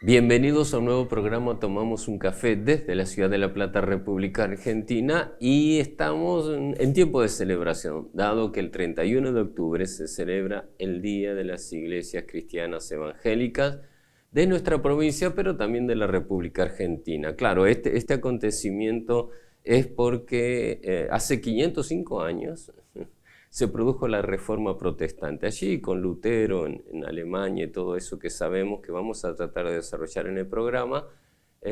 Bienvenidos a un nuevo programa Tomamos un Café desde la ciudad de La Plata, República Argentina, y estamos en tiempo de celebración, dado que el 31 de octubre se celebra el Día de las Iglesias Cristianas Evangélicas de nuestra provincia, pero también de la República Argentina. Claro, este acontecimiento es porque hace 505 años se produjo la Reforma Protestante. Allí con Lutero en Alemania y todo eso que sabemos que vamos a tratar de desarrollar en el programa,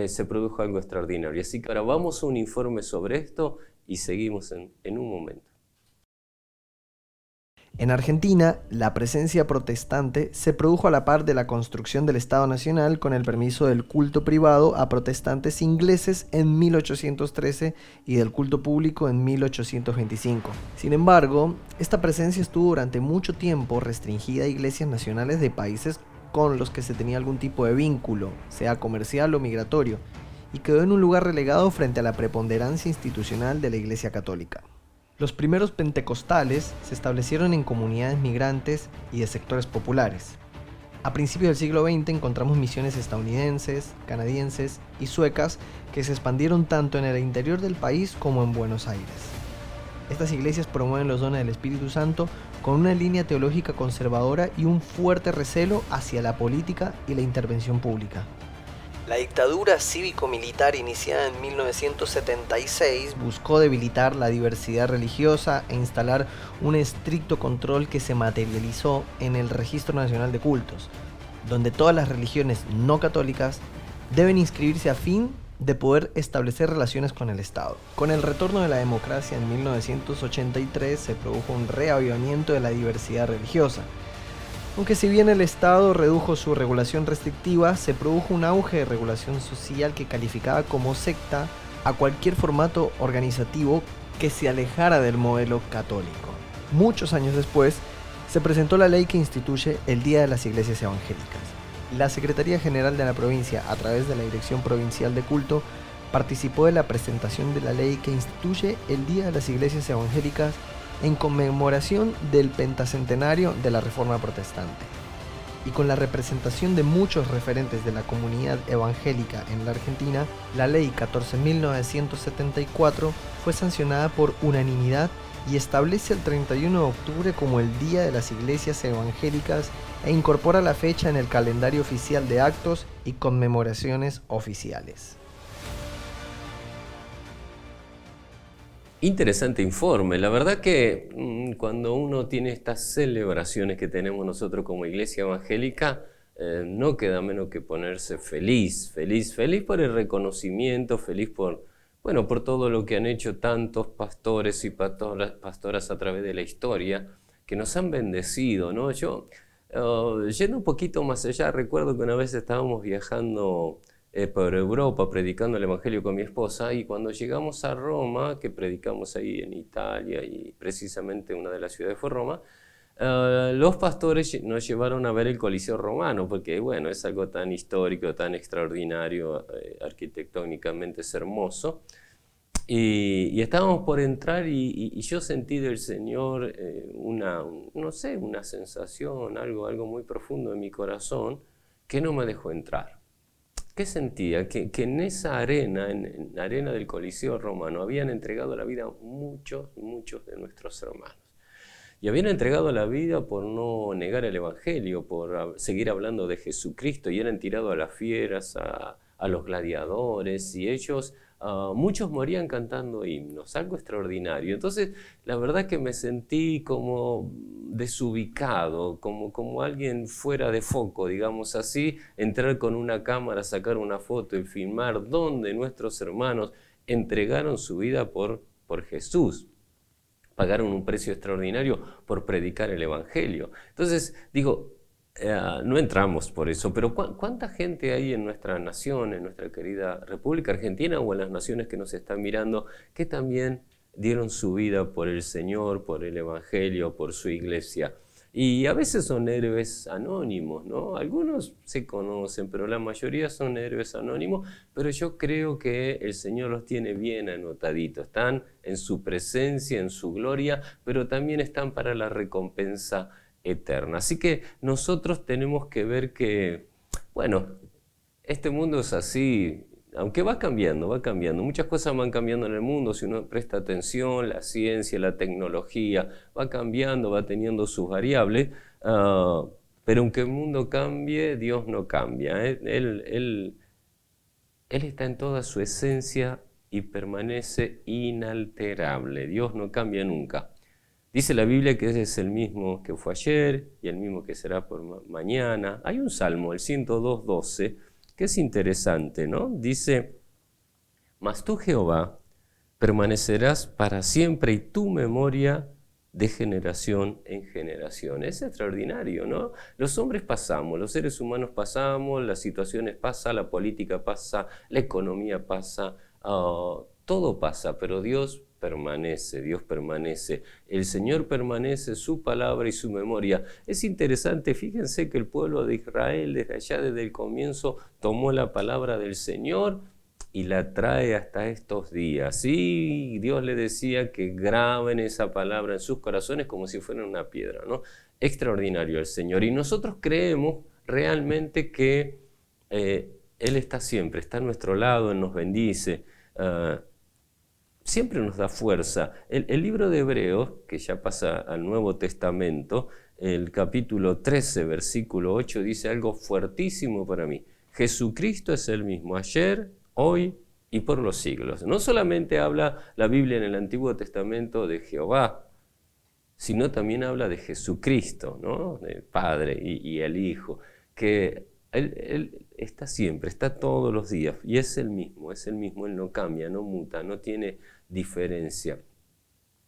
se produjo algo extraordinario. Así que ahora vamos a un informe sobre esto y seguimos en un momento. En Argentina, la presencia protestante se produjo a la par de la construcción del Estado Nacional con el permiso del culto privado a protestantes ingleses en 1813 y del culto público en 1825. Sin embargo, esta presencia estuvo durante mucho tiempo restringida a iglesias nacionales de países con los que se tenía algún tipo de vínculo, sea comercial o migratorio, y quedó en un lugar relegado frente a la preponderancia institucional de la Iglesia Católica. Los primeros pentecostales se establecieron en comunidades migrantes y de sectores populares. A principios del siglo XX encontramos misiones estadounidenses, canadienses y suecas que se expandieron tanto en el interior del país como en Buenos Aires. Estas iglesias promueven los dones del Espíritu Santo con una línea teológica conservadora y un fuerte recelo hacia la política y la intervención pública. La dictadura cívico-militar iniciada en 1976 buscó debilitar la diversidad religiosa e instalar un estricto control que se materializó en el Registro Nacional de Cultos, donde todas las religiones no católicas deben inscribirse a fin de poder establecer relaciones con el Estado. Con el retorno de la democracia en 1983 se produjo un reavivamiento de la diversidad religiosa. Aunque si bien el Estado redujo su regulación restrictiva, se produjo un auge de regulación social que calificaba como secta a cualquier formato organizativo que se alejara del modelo católico. Muchos años después, se presentó la ley que instituye el Día de las Iglesias Evangélicas. La Secretaría General de la provincia, a través de la Dirección Provincial de Culto, participó de la presentación de la ley que instituye el Día de las Iglesias Evangélicas en conmemoración del pentacentenario de la Reforma Protestante. Y con la representación de muchos referentes de la comunidad evangélica en la Argentina, la Ley 14.974 fue sancionada por unanimidad y establece el 31 de octubre como el Día de las Iglesias Evangélicas e incorpora la fecha en el calendario oficial de actos y conmemoraciones oficiales. Interesante informe. La verdad que cuando uno tiene estas celebraciones que tenemos nosotros como Iglesia Evangélica, no queda menos que ponerse feliz por el reconocimiento, feliz por todo lo que han hecho tantos pastores y pastoras a través de la historia, que nos han bendecido, ¿no? Yo, yendo un poquito más allá, recuerdo que una vez estábamos viajando por Europa predicando el Evangelio con mi esposa, y cuando llegamos a Roma, que predicamos ahí en Italia y precisamente una de las ciudades fue Roma, los pastores nos llevaron a ver el Coliseo Romano, porque bueno, es algo tan histórico, tan extraordinario, arquitectónicamente es hermoso. Y estábamos por entrar y yo sentí del Señor no sé, una sensación, algo muy profundo en mi corazón que no me dejó entrar. ¿Qué sentía? Que en esa arena, en la arena del Coliseo Romano, habían entregado la vida muchos de nuestros hermanos. Y habían entregado la vida por no negar el Evangelio, por seguir hablando de Jesucristo, y eran tirados a las fieras, a los gladiadores, y ellos, muchos morían cantando himnos, algo extraordinario. Entonces, la verdad que me sentí como desubicado, como alguien fuera de foco, digamos así, entrar con una cámara, sacar una foto y filmar donde nuestros hermanos entregaron su vida por Jesús. Pagaron un precio extraordinario por predicar el Evangelio. Entonces, digo, no entramos por eso, pero ¿cuánta gente hay en nuestra nación, en nuestra querida República Argentina o en las naciones que nos están mirando, que también dieron su vida por el Señor, por el Evangelio, por su iglesia? Y a veces son héroes anónimos, ¿no? Algunos se conocen, pero la mayoría son héroes anónimos, pero yo creo que el Señor los tiene bien anotaditos. Están en su presencia, en su gloria, pero también están para la recompensa eterna. Así que nosotros tenemos que ver que, bueno, este mundo es así, aunque va cambiando, va cambiando. Muchas cosas van cambiando en el mundo, si uno presta atención, la ciencia, la tecnología, va cambiando, va teniendo sus variables, pero aunque el mundo cambie, Dios no cambia. Él está en toda su esencia y permanece inalterable. Dios no cambia nunca. Dice la Biblia que Él es el mismo que fue ayer y el mismo que será por mañana. Hay un salmo, el 102:12, que es interesante, ¿no? Dice, mas tú, Jehová, permanecerás para siempre y tu memoria de generación en generación. Es extraordinario, ¿no? Los hombres pasamos, los seres humanos pasamos, las situaciones pasan, la política pasa, la economía pasa, todo pasa, pero Dios permanece, Dios permanece. El Señor permanece, su palabra y su memoria. Es interesante, fíjense que el pueblo de Israel desde allá, desde el comienzo, tomó la palabra del Señor y la trae hasta estos días. Y Dios le decía que graben esa palabra en sus corazones como si fuera una piedra, ¿no? Extraordinario el Señor. Y nosotros creemos realmente que Él está siempre, está a nuestro lado, Él nos bendice, siempre nos da fuerza. El libro de Hebreos, que ya pasa al Nuevo Testamento, el capítulo 13, versículo 8, dice algo fuertísimo para mí. Jesucristo es el mismo ayer, hoy y por los siglos. No solamente habla la Biblia en el Antiguo Testamento de Jehová, sino también habla de Jesucristo, ¿no? El Padre y el Hijo, que él está siempre, está todos los días, y es el mismo, Él no cambia, no muta, no tiene diferencia.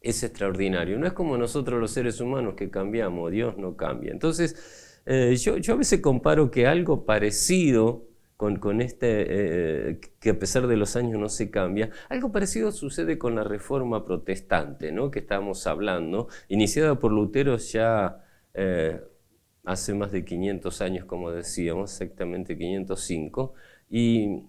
Es extraordinario, no es como nosotros los seres humanos que cambiamos, Dios no cambia. Entonces, yo a veces comparo que algo parecido con que a pesar de los años no se cambia, algo parecido sucede con la Reforma Protestante, ¿no? Que estamos hablando, iniciada por Lutero ya hace más de 500 años, como decíamos, exactamente 505, y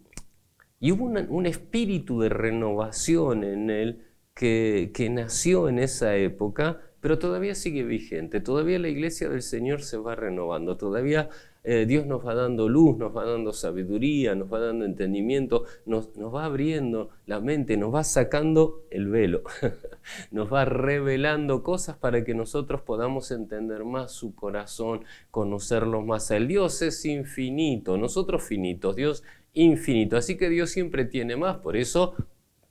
hubo un espíritu de renovación en él que nació en esa época, pero todavía sigue vigente, todavía la iglesia del Señor se va renovando, todavía Dios nos va dando luz, nos va dando sabiduría, nos va dando entendimiento, nos va abriendo la mente, nos va sacando el velo, nos va revelando cosas para que nosotros podamos entender más su corazón, conocerlo más a Él. Dios es infinito, nosotros finitos, Dios infinito, así que Dios siempre tiene más, por eso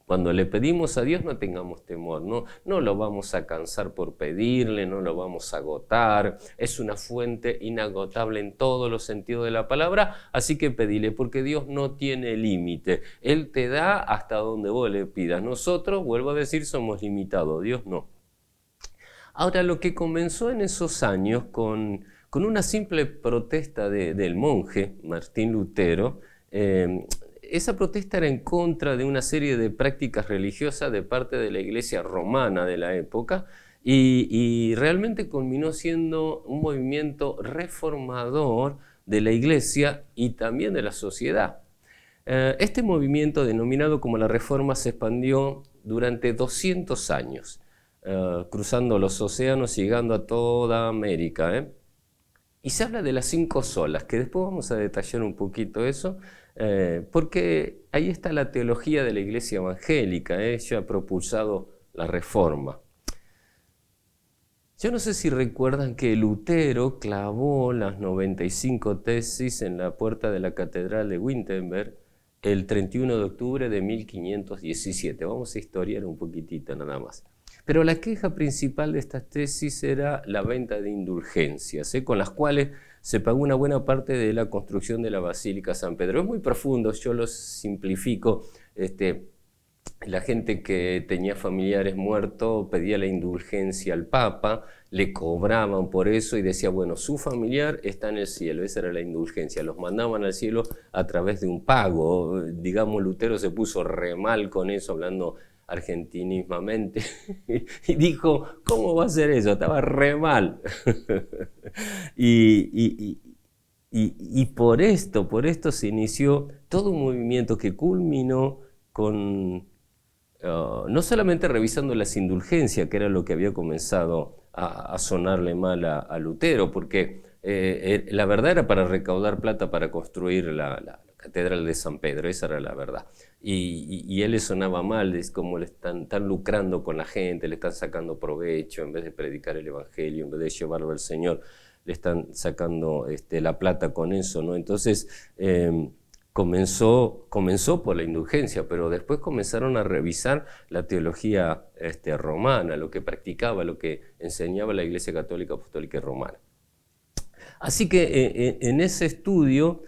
cuando le pedimos a Dios no tengamos temor, no lo vamos a cansar por pedirle, no lo vamos a agotar, es una fuente inagotable en todos los sentidos de la palabra, así que pedile, porque Dios no tiene límite, Él te da hasta donde vos le pidas. Nosotros, vuelvo a decir, somos limitados, Dios no. Ahora, lo que comenzó en esos años con una simple protesta del monje Martín Lutero, esa protesta era en contra de una serie de prácticas religiosas de parte de la iglesia romana de la época y realmente culminó siendo un movimiento reformador de la iglesia y también de la sociedad. Este movimiento, denominado como la Reforma, se expandió durante 200 años, cruzando los océanos y llegando a toda América. Y se habla de las 5 solas, que después vamos a detallar un poquito eso, porque ahí está la teología de la iglesia evangélica, ella ha propulsado la reforma. Yo no sé si recuerdan que Lutero clavó las 95 tesis en la puerta de la catedral de Wittenberg el 31 de octubre de 1517. Vamos a historiar un poquitito nada más. Pero la queja principal de estas tesis era la venta de indulgencias, con las cuales se pagó una buena parte de la construcción de la Basílica San Pedro. Es muy profundo, yo lo simplifico. La gente que tenía familiares muertos pedía la indulgencia al Papa, le cobraban por eso y decía, bueno, su familiar está en el cielo, esa era la indulgencia, los mandaban al cielo a través de un pago. Digamos, Lutero se puso re mal con eso, hablando argentinismamente, y dijo, ¿cómo va a ser eso? Estaba re mal. y por esto se inició todo un movimiento que culminó con, no solamente revisando las indulgencias, que era lo que había comenzado a sonarle mal a Lutero, porque la verdad era para recaudar plata para construir la Catedral de San Pedro, esa era la verdad. Y él le sonaba mal, es como le están lucrando con la gente, le están sacando provecho, en vez de predicar el Evangelio, en vez de llevarlo al Señor, le están sacando la plata con eso, ¿no? Entonces, comenzó por la indulgencia, pero después comenzaron a revisar la teología romana, lo que practicaba, lo que enseñaba la Iglesia Católica Apostólica y Romana. Así que en ese estudio,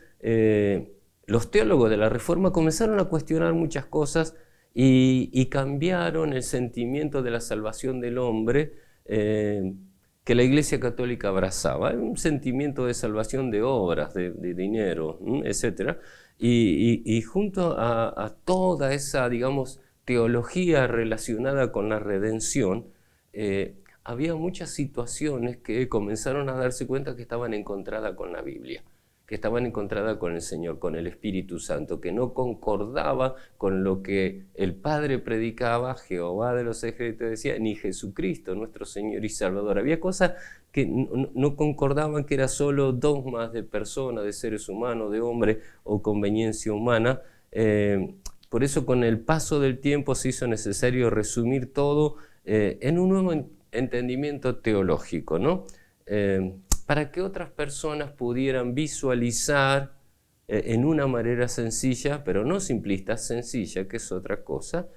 los teólogos de la Reforma comenzaron a cuestionar muchas cosas y cambiaron el sentimiento de la salvación del hombre que la Iglesia Católica abrazaba. Un sentimiento de salvación de obras, de dinero, etc. Y junto a toda esa, digamos, teología relacionada con la redención, había muchas situaciones que comenzaron a darse cuenta que estaban encontradas con la Biblia, que estaban encontradas con el Señor, con el Espíritu Santo, que no concordaba con lo que el Padre predicaba, Jehová de los ejércitos decía, ni Jesucristo, nuestro Señor y Salvador. Había cosas que no concordaban, que era solo dogmas de personas, de seres humanos, de hombres o conveniencia humana. Por eso con el paso del tiempo se hizo necesario resumir todo en un nuevo entendimiento teológico, ¿no? Para que otras personas pudieran visualizar en una manera sencilla, pero no simplista, sencilla, que es otra cosa,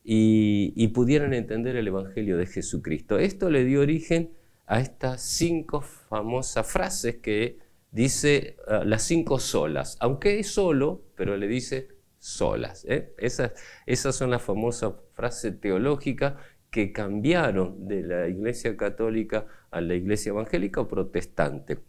y pudieran entender el Evangelio de Jesucristo. Esto le dio origen a estas 5 famosas frases que dice las 5 solas, aunque es solo, pero le dice solas. Esas son las famosas frases teológicas que cambiaron de la Iglesia Católica a la Iglesia Evangélica o Protestante.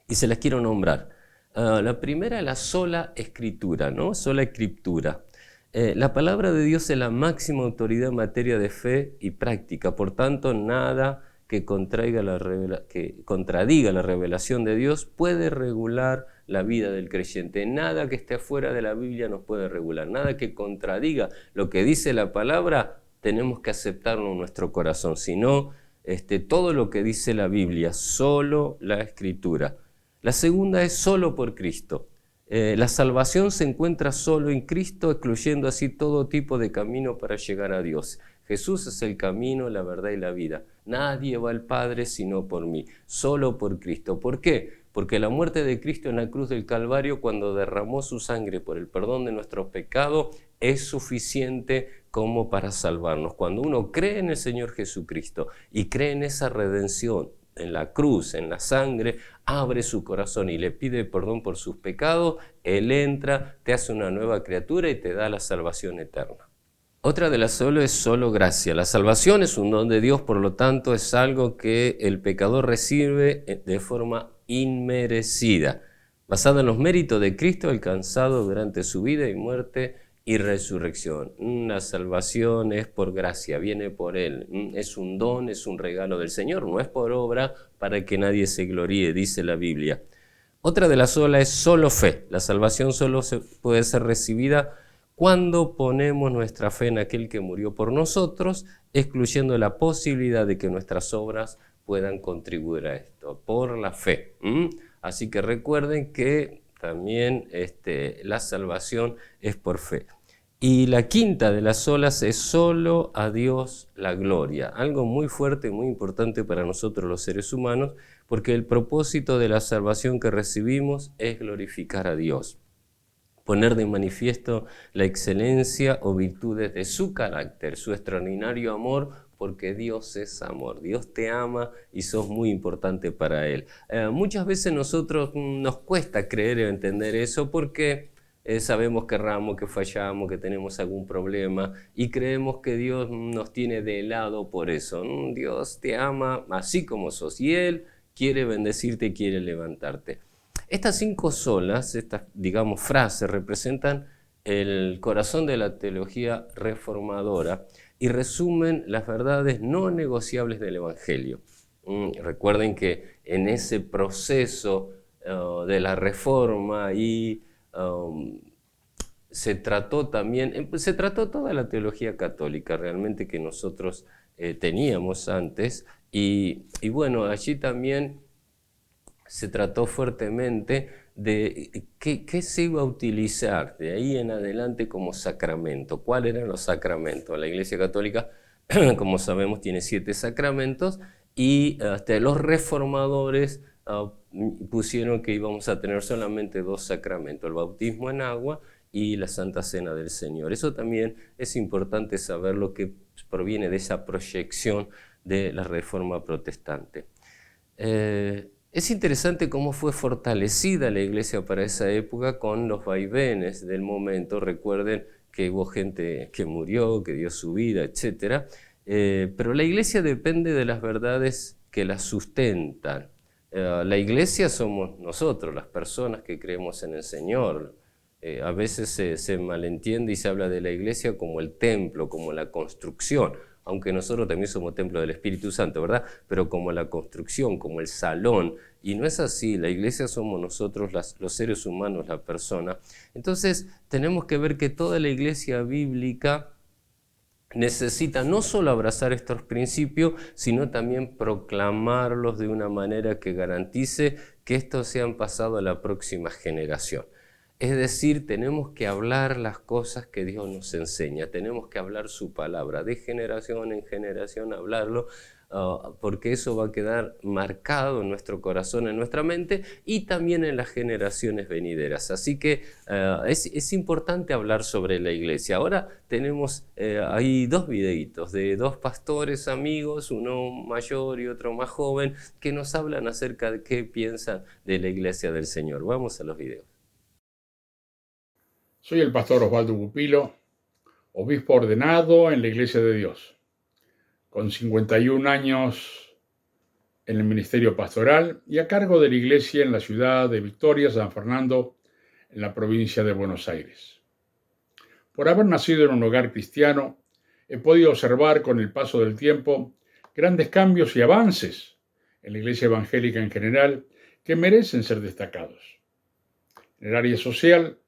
Y se las quiero nombrar. La primera, la sola escritura, ¿no? Sola escritura. La palabra de Dios es la máxima autoridad en materia de fe y práctica. Por tanto, nada que contradiga la revelación de Dios puede regular la vida del creyente. Nada que esté afuera de la Biblia nos puede regular. Nada que contradiga lo que dice la palabra tenemos que aceptarlo en nuestro corazón, sino todo lo que dice la Biblia, solo la Escritura. La segunda es solo por Cristo. La salvación se encuentra solo en Cristo, excluyendo así todo tipo de camino para llegar a Dios. Jesús es el camino, la verdad y la vida. Nadie va al Padre sino por mí, solo por Cristo. ¿Por qué? Porque la muerte de Cristo en la cruz del Calvario, cuando derramó su sangre por el perdón de nuestros pecados, es suficiente como para salvarnos. Cuando uno cree en el Señor Jesucristo y cree en esa redención, en la cruz, en la sangre, abre su corazón y le pide perdón por sus pecados, Él entra, te hace una nueva criatura y te da la salvación eterna. Otra de las solo es solo gracia. La salvación es un don de Dios, por lo tanto es algo que el pecador recibe de forma inmerecida, basada en los méritos de Cristo alcanzado durante su vida y muerte y resurrección. La salvación es por gracia, viene por Él, es un don, es un regalo del Señor, no es por obra para que nadie se gloríe, dice la Biblia. Otra de las sola es solo fe. La salvación solo puede ser recibida cuando ponemos nuestra fe en aquel que murió por nosotros, excluyendo la posibilidad de que nuestras obras puedan contribuir a esto, por la fe. Así que recuerden que también la salvación es por fe. Y la quinta de las solas es solo a Dios la gloria, algo muy fuerte y muy importante para nosotros los seres humanos, porque el propósito de la salvación que recibimos es glorificar a Dios, poner de manifiesto la excelencia o virtudes de su carácter, su extraordinario amor, porque Dios es amor, Dios te ama y sos muy importante para Él. Muchas veces nosotros nos cuesta creer o entender eso porque sabemos que erramos, que fallamos, que tenemos algún problema y creemos que Dios nos tiene de lado por eso. Dios te ama así como sos y Él quiere bendecirte y quiere levantarte. Estas 5 solas, estas, digamos, frases, representan el corazón de la teología reformadora y resumen las verdades no negociables del Evangelio. Recuerden que en ese proceso de la reforma se trató toda la teología católica realmente que nosotros teníamos antes y bueno, allí también se trató fuertemente de qué se iba a utilizar de ahí en adelante como sacramento. ¿Cuáles eran los sacramentos? La Iglesia Católica, como sabemos, tiene 7 sacramentos y los reformadores pusieron que íbamos a tener solamente 2 sacramentos, el bautismo en agua y la Santa Cena del Señor. Eso también es importante saber, lo que proviene de esa proyección de la Reforma Protestante. Es interesante cómo fue fortalecida la Iglesia para esa época con los vaivenes del momento. Recuerden que hubo gente que murió, que dio su vida, etc. Pero la Iglesia depende de las verdades que la sustentan. La Iglesia somos nosotros, las personas que creemos en el Señor. A veces se malentiende y se habla de la Iglesia como el templo, como la construcción, aunque nosotros también somos templo del Espíritu Santo, ¿verdad? Pero como la construcción, como el salón, y no es así. La Iglesia somos nosotros, los seres humanos, la persona. Entonces tenemos que ver que toda la Iglesia bíblica necesita no solo abrazar estos principios, sino también proclamarlos de una manera que garantice que estos sean pasados a la próxima generación. Es decir, tenemos que hablar las cosas que Dios nos enseña, tenemos que hablar su palabra, de generación en generación hablarlo, porque eso va a quedar marcado en nuestro corazón, en nuestra mente y también en las generaciones venideras. Así que es importante hablar sobre la Iglesia. Ahora tenemos ahí 2 videitos de 2 pastores amigos, uno mayor y otro más joven, que nos hablan acerca de qué piensan de la Iglesia del Señor. Vamos a los videos. Soy el pastor Osvaldo Pupilo, obispo ordenado en la Iglesia de Dios, con 51 años en el ministerio pastoral y a cargo de la iglesia en la ciudad de Victoria, San Fernando, en la provincia de Buenos Aires. Por haber nacido en un hogar cristiano, he podido observar con el paso del tiempo grandes cambios y avances en la iglesia evangélica en general que merecen ser destacados. En el área social,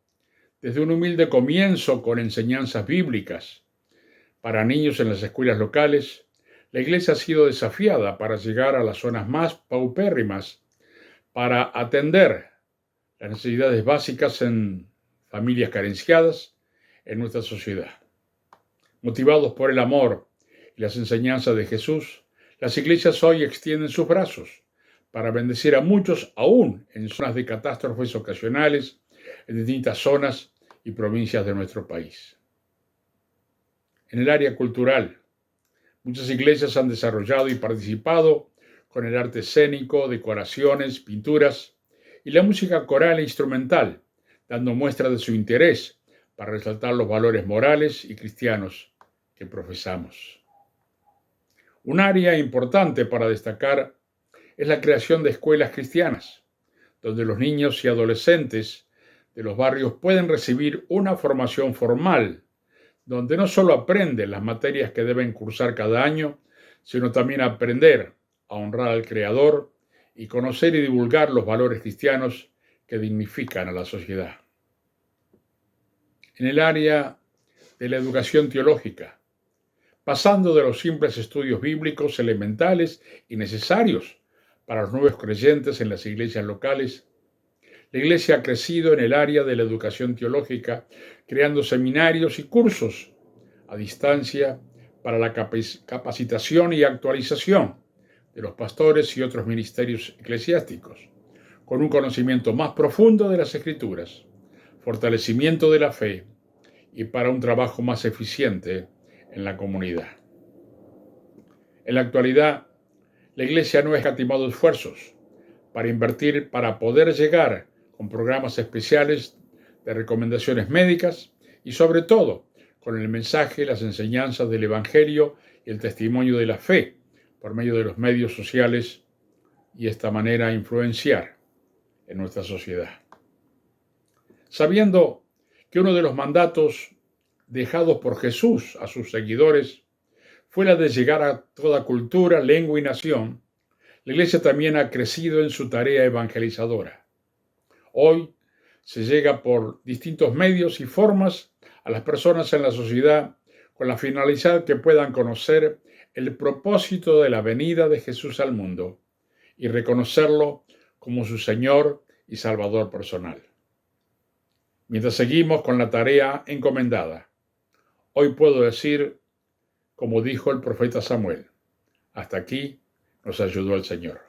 desde un humilde comienzo con enseñanzas bíblicas para niños en las escuelas locales, la iglesia ha sido desafiada para llegar a las zonas más paupérrimas, para atender las necesidades básicas en familias carenciadas en nuestra sociedad. Motivados por el amor y las enseñanzas de Jesús, las iglesias hoy extienden sus brazos para bendecir a muchos, aún en zonas de catástrofes ocasionales, en distintas zonas y provincias de nuestro país. En el área cultural, muchas iglesias han desarrollado y participado con el arte escénico, decoraciones, pinturas y la música coral e instrumental, dando muestra de su interés para resaltar los valores morales y cristianos que profesamos. Un área importante para destacar es la creación de escuelas cristianas, donde los niños y adolescentes de los barrios pueden recibir una formación formal, donde no solo aprenden las materias que deben cursar cada año, sino también aprender a honrar al Creador y conocer y divulgar los valores cristianos que dignifican a la sociedad. En el área de la educación teológica, pasando de los simples estudios bíblicos elementales y necesarios para los nuevos creyentes en las iglesias locales, la Iglesia ha crecido en el área de la educación teológica, creando seminarios y cursos a distancia para la capacitación y actualización de los pastores y otros ministerios eclesiásticos, con un conocimiento más profundo de las Escrituras, fortalecimiento de la fe y para un trabajo más eficiente en la comunidad. En la actualidad, la Iglesia no ha escatimado esfuerzos para invertir para poder llegar con programas especiales de recomendaciones médicas y sobre todo con el mensaje, las enseñanzas del Evangelio y el testimonio de la fe por medio de los medios sociales y de esta manera influenciar en nuestra sociedad. Sabiendo que uno de los mandatos dejados por Jesús a sus seguidores fue la de llegar a toda cultura, lengua y nación, la Iglesia también ha crecido en su tarea evangelizadora. Hoy se llega por distintos medios y formas a las personas en la sociedad con la finalidad que puedan conocer el propósito de la venida de Jesús al mundo y reconocerlo como su Señor y Salvador personal. Mientras seguimos con la tarea encomendada, hoy puedo decir, como dijo el profeta Samuel, hasta aquí nos ayudó el Señor.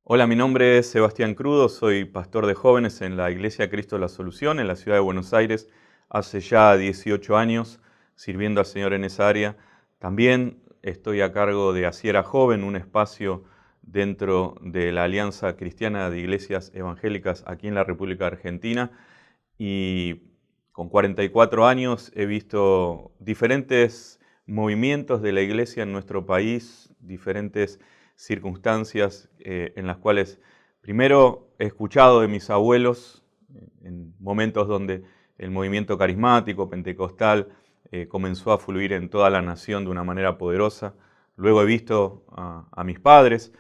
Hola, mi nombre es Sebastián Crudo, soy pastor de jóvenes en la Iglesia Cristo la Solución en la ciudad de Buenos Aires, hace ya 18 años sirviendo al Señor en esa área. También estoy a cargo de Asiera Joven, un espacio dentro de la Alianza Cristiana de Iglesias Evangélicas aquí en la República Argentina, y con 44 años he visto diferentes movimientos de la Iglesia en nuestro país, diferentes circunstancias en las cuales primero he escuchado de mis abuelos en momentos donde el movimiento carismático, pentecostal, comenzó a fluir en toda la nación de una manera poderosa. Luego he visto a mis padres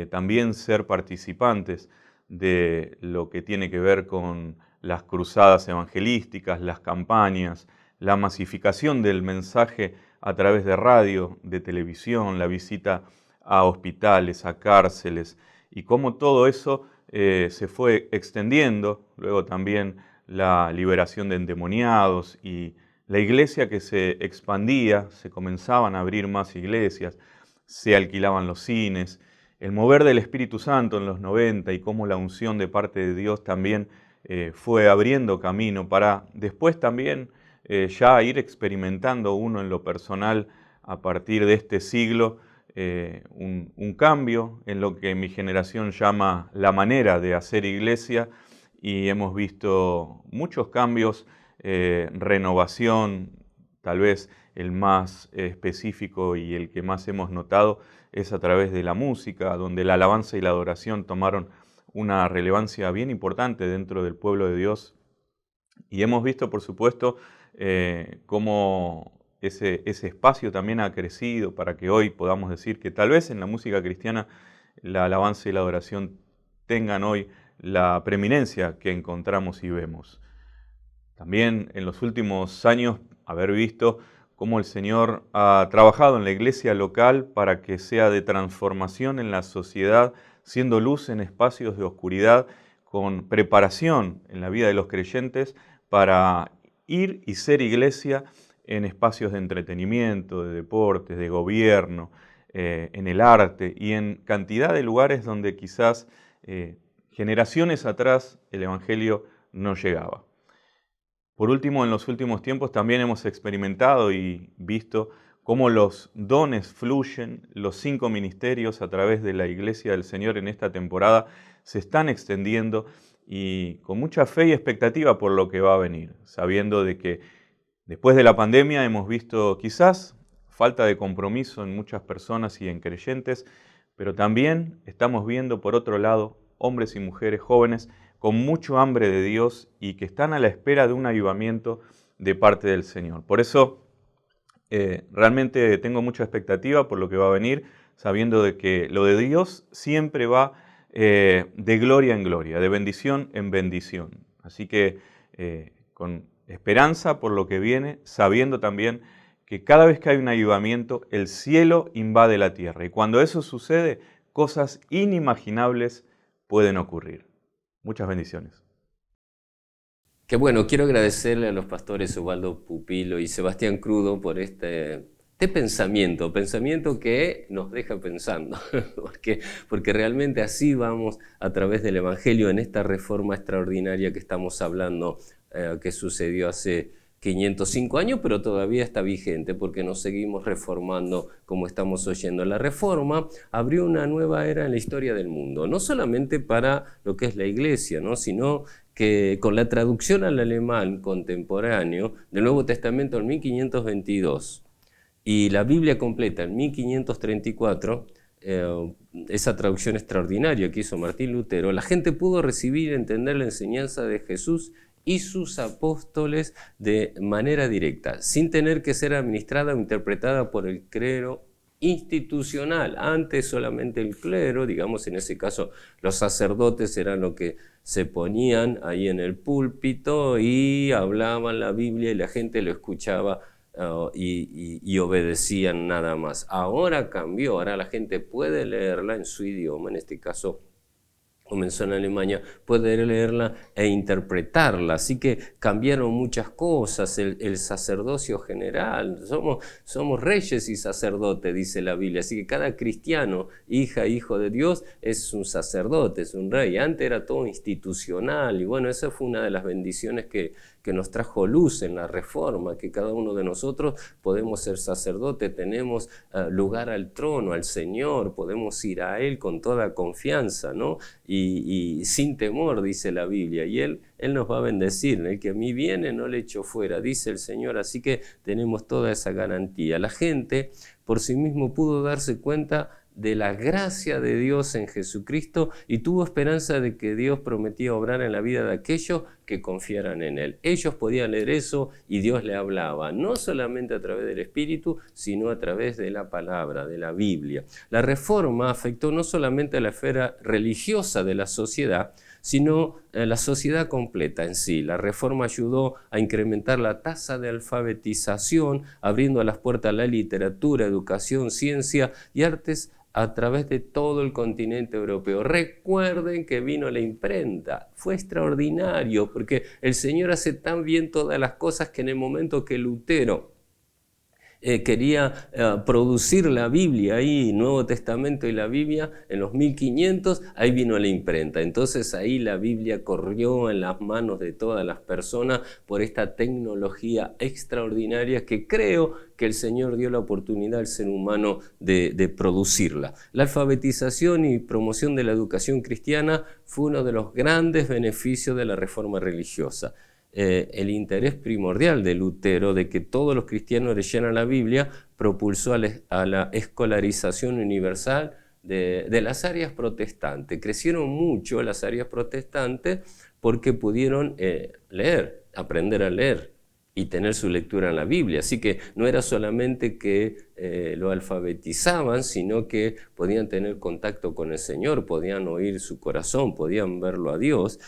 también ser participantes de lo que tiene que ver con las cruzadas evangelísticas, las campañas, la masificación del mensaje a través de radio, de televisión, la visita a hospitales, a cárceles, y cómo todo eso se fue extendiendo. Luego también la liberación de endemoniados y la iglesia que se expandía, se comenzaban a abrir más iglesias, se alquilaban los cines, el mover del Espíritu Santo en los 90 y cómo la unción de parte de Dios también fue abriendo camino para después también ya ir experimentando uno en lo personal a partir de este siglo un cambio en lo que mi generación llama la manera de hacer iglesia, y hemos visto muchos cambios, renovación. Tal vez el más específico y el que más hemos notado es a través de la música, donde la alabanza y la adoración tomaron una relevancia bien importante dentro del pueblo de Dios. Y hemos visto, por supuesto, cómo ese espacio también ha crecido para que hoy podamos decir que tal vez en la música cristiana la alabanza y la adoración tengan hoy la preeminencia que encontramos y vemos. También en los últimos años haber visto cómo el Señor ha trabajado en la iglesia local para que sea de transformación en la sociedad, siendo luz en espacios de oscuridad, con preparación en la vida de los creyentes para ir y ser iglesia en espacios de entretenimiento, de deportes, de gobierno, en el arte y en cantidad de lugares donde quizás generaciones atrás el Evangelio no llegaba. Por último, en los últimos tiempos también hemos experimentado y visto cómo los dones fluyen, los 5 ministerios a través de la Iglesia del Señor en esta temporada se están extendiendo, y con mucha fe y expectativa por lo que va a venir, sabiendo de que después de la pandemia hemos visto quizás falta de compromiso en muchas personas y en creyentes, pero también estamos viendo por otro lado hombres y mujeres jóvenes con mucho hambre de Dios y que están a la espera de un avivamiento de parte del Señor. Por eso realmente tengo mucha expectativa por lo que va a venir, sabiendo de que lo de Dios siempre va de gloria en gloria, de bendición en bendición. Así que con esperanza por lo que viene, sabiendo también que cada vez que hay un avivamiento, el cielo invade la tierra. Y cuando eso sucede, cosas inimaginables pueden ocurrir. Muchas bendiciones. Qué bueno, quiero agradecerle a los pastores Ubaldo Pupilo y Sebastián Crudo por este pensamiento que nos deja pensando, porque realmente así vamos a través del Evangelio en esta reforma extraordinaria que estamos hablando, que sucedió hace 505 años, pero todavía está vigente porque nos seguimos reformando como estamos oyendo. La reforma abrió una nueva era en la historia del mundo, no solamente para lo que es la iglesia, ¿no?, sino que con la traducción al alemán contemporáneo del Nuevo Testamento en 1522 y la Biblia completa en 1534, esa traducción extraordinaria que hizo Martín Lutero, la gente pudo recibir y entender la enseñanza de Jesús y sus apóstoles de manera directa, sin tener que ser administrada o interpretada por el clero institucional. Antes solamente el clero, digamos en ese caso los sacerdotes eran los que se ponían ahí en el púlpito y hablaban la Biblia y la gente lo escuchaba y obedecían nada más. Ahora cambió, ahora la gente puede leerla en su idioma, en este caso comenzó en Alemania, poder leerla e interpretarla. Así que cambiaron muchas cosas, el sacerdocio general, somos reyes y sacerdotes, dice la Biblia. Así que cada cristiano, hija, hijo de Dios, es un sacerdote, es un rey. Antes era todo institucional y bueno, esa fue una de las bendiciones que nos trajo luz en la Reforma, que cada uno de nosotros podemos ser sacerdote, tenemos lugar al trono, al Señor, podemos ir a Él con toda confianza, ¿no? Y sin temor, dice la Biblia, y Él nos va a bendecir. El que a mí viene no le echo fuera, dice el Señor, así que tenemos toda esa garantía. La gente por sí mismo pudo darse cuenta de la gracia de Dios en Jesucristo y tuvo esperanza de que Dios prometía obrar en la vida de aquellos que confiaran en Él. Ellos podían leer eso y Dios le hablaba, no solamente a través del Espíritu, sino a través de la palabra, de la Biblia. La Reforma afectó no solamente a la esfera religiosa de la sociedad, sino la sociedad completa en sí. La Reforma ayudó a incrementar la tasa de alfabetización, abriendo las puertas a la literatura, educación, ciencia y artes a través de todo el continente europeo. Recuerden que vino la imprenta, fue extraordinario porque el Señor hace tan bien todas las cosas que en el momento que Lutero quería producir la Biblia, ahí Nuevo Testamento y la Biblia en los 1500, ahí vino la imprenta. Entonces ahí la Biblia corrió en las manos de todas las personas por esta tecnología extraordinaria que creo que el Señor dio la oportunidad al ser humano de producirla. La alfabetización y promoción de la educación cristiana fue uno de los grandes beneficios de la Reforma religiosa. El interés primordial de Lutero de que todos los cristianos leyeran la Biblia propulsó a la escolarización universal de las áreas protestantes. Crecieron mucho las áreas protestantes porque pudieron leer, aprender a leer y tener su lectura en la Biblia. Así que no era solamente que lo alfabetizaban, sino que podían tener contacto con el Señor, podían oír su corazón, podían verlo a Dios.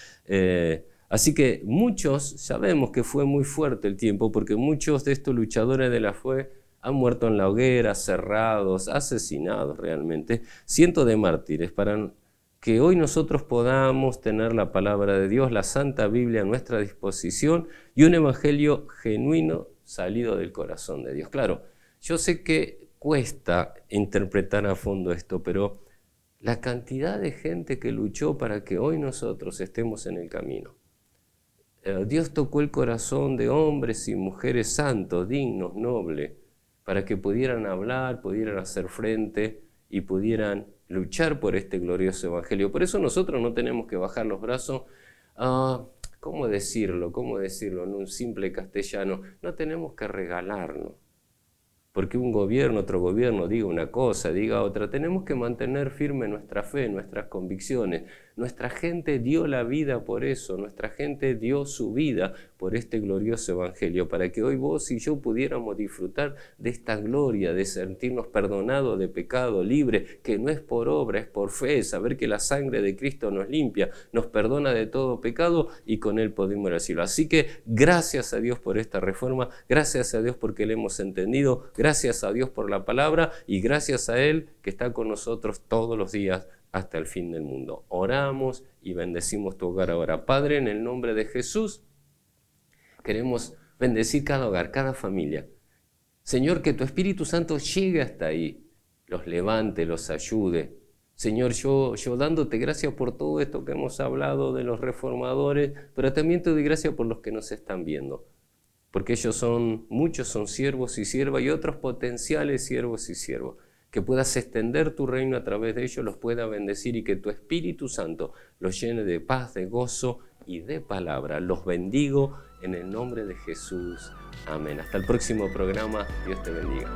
Así que muchos, sabemos que fue muy fuerte el tiempo, porque muchos de estos luchadores de la fe han muerto en la hoguera, cerrados, asesinados realmente, cientos de mártires, para que hoy nosotros podamos tener la palabra de Dios, la Santa Biblia a nuestra disposición y un evangelio genuino salido del corazón de Dios. Claro, yo sé que cuesta interpretar a fondo esto, pero la cantidad de gente que luchó para que hoy nosotros estemos en el camino. Dios tocó el corazón de hombres y mujeres santos, dignos, nobles, para que pudieran hablar, pudieran hacer frente y pudieran luchar por este glorioso evangelio. Por eso nosotros no tenemos que bajar los brazos. ¿Cómo decirlo en un simple castellano? No tenemos que regalarnos. Porque un gobierno, otro gobierno diga una cosa, diga otra. Tenemos que mantener firme nuestra fe, nuestras convicciones. Nuestra gente dio la vida por eso, nuestra gente dio su vida por este glorioso evangelio, para que hoy vos y yo pudiéramos disfrutar de esta gloria, de sentirnos perdonados de pecado, libres, que no es por obra, es por fe, saber que la sangre de Cristo nos limpia, nos perdona de todo pecado y con Él podemos ir al cielo. Así que gracias a Dios por esta reforma, gracias a Dios porque le hemos entendido, gracias a Dios por la palabra y gracias a Él que está con nosotros todos los días hasta el fin del mundo. Oramos y bendecimos tu hogar ahora. Padre, en el nombre de Jesús, queremos bendecir cada hogar, cada familia. Señor, que tu Espíritu Santo llegue hasta ahí, los levante, los ayude. Señor, yo dándote gracias por todo esto que hemos hablado de los reformadores, pero también te doy gracias por los que nos están viendo. Porque muchos son siervos y siervas y otros potenciales siervos y siervas. Que puedas extender tu reino a través de ellos, los pueda bendecir y que tu Espíritu Santo los llene de paz, de gozo y de palabra. Los bendigo en el nombre de Jesús. Amén. Hasta el próximo programa. Dios te bendiga.